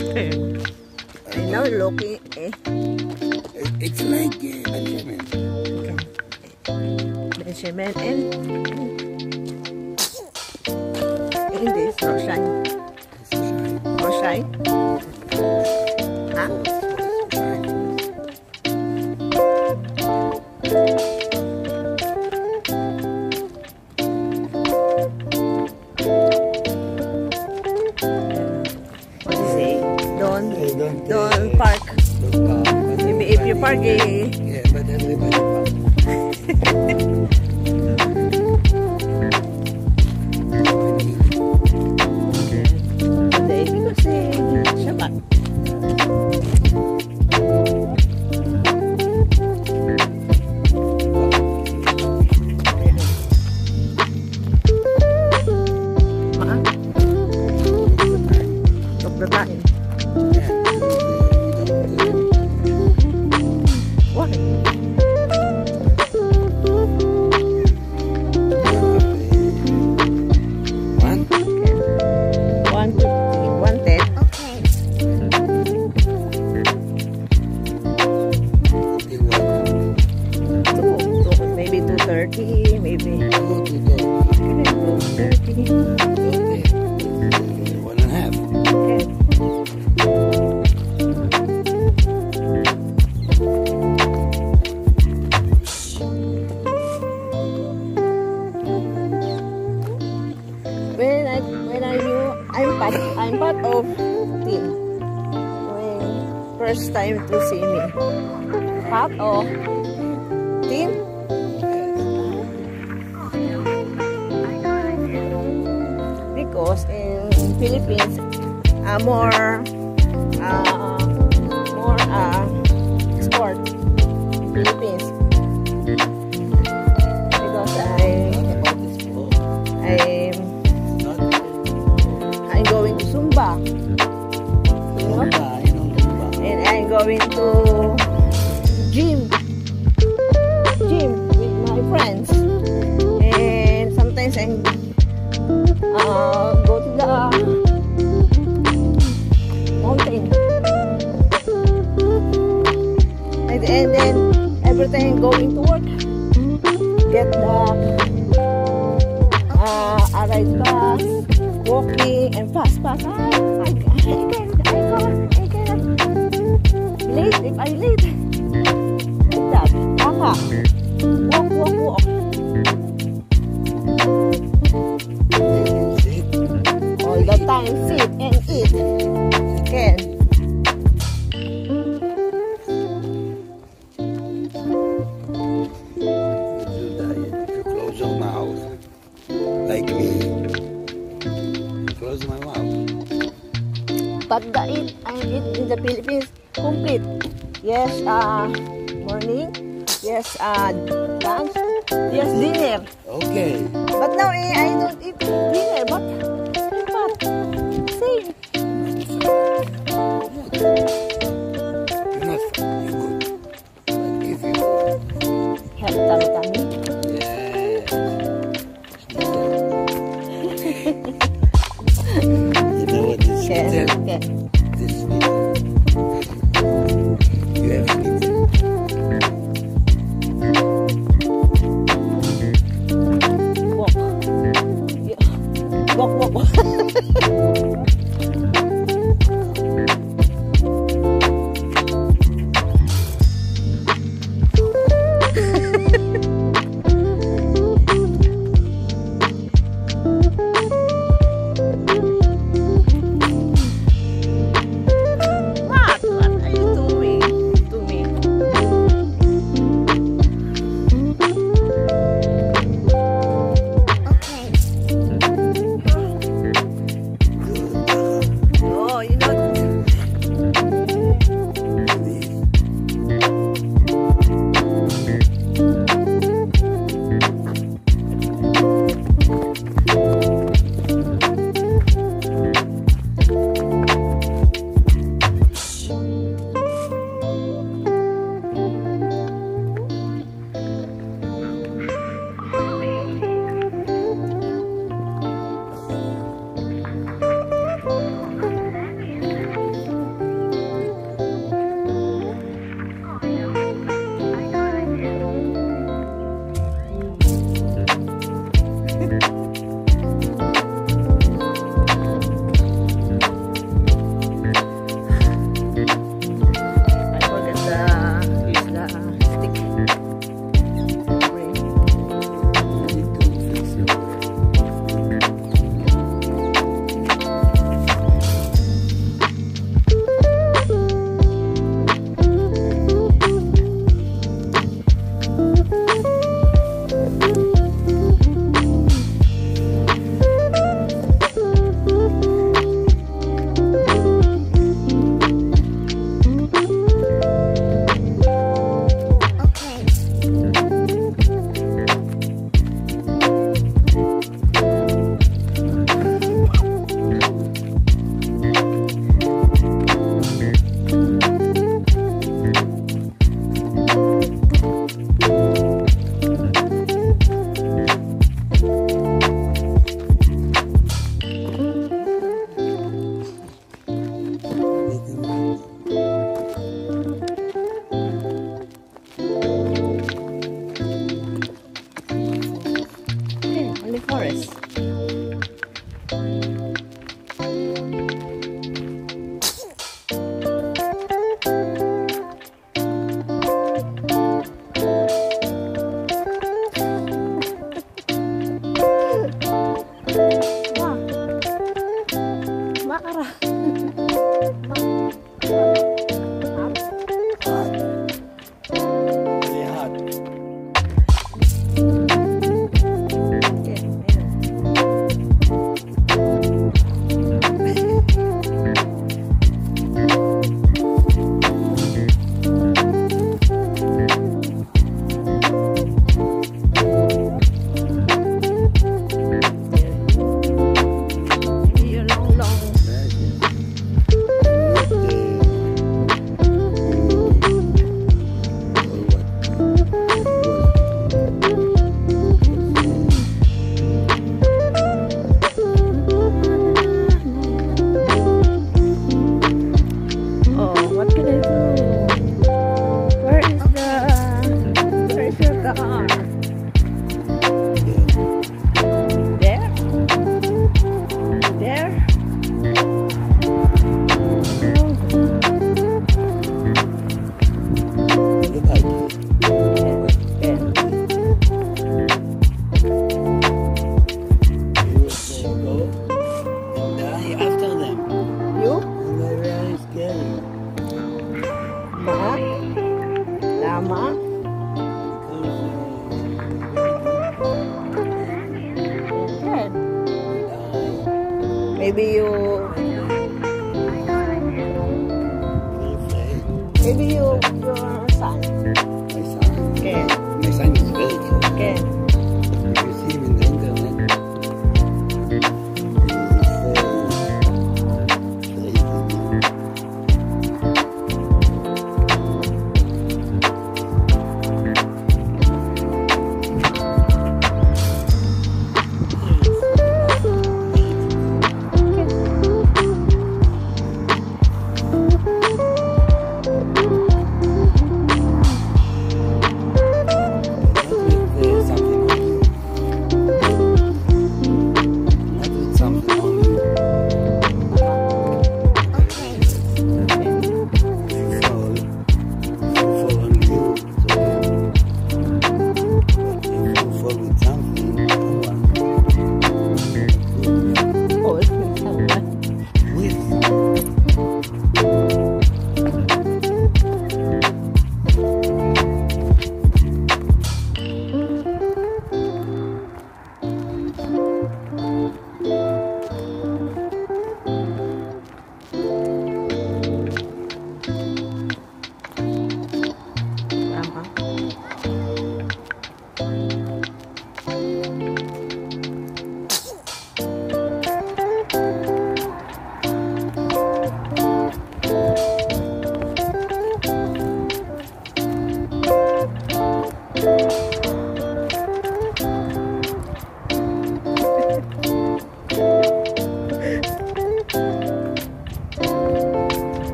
I know, looking. It's like Benjamin. Benjamin and in this Rosh Haayin. Rosh Haayin. Huh? What do you say? Don't park. Maybe if you park, yeah, but everybody park. Today because Shabbat. Look the time. Why? Maybe 2:30, maybe 2:30. Okay. 1.5. Okay. I'm part of team. When first time to see me, part of team. Because in Philippines, more sport in Philippines. Because I'm going to Zumba, you know? And I'm going to gym with my friends, and sometimes I go to the mountain, and then every time going to work, get the ride bus, walking and fast. I cannot late if I late like that. Walk. All the time sit and eat. Can. You close your mouth like me. Close my mouth. But the eat I eat in the Philippines complete. Yes, morning. Yes, lunch. Yes, dinner. Okay. But now I don't eat dinner. But same. You're not fat. You're good. But if you Have tummy. you know what this Yes, is? okay. This is you have schnitzel. Walk. Yeah. Walk. What are you doing to me? Okay. Maybe your son. My son. Ken. My son is very cute. Ken. If you see him in the internet,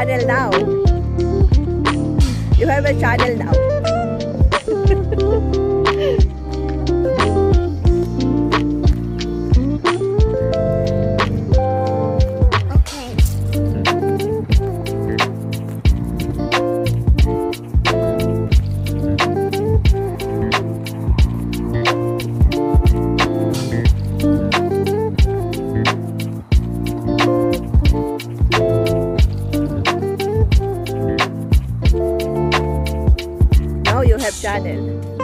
channel now. You have a channel now. You have channel.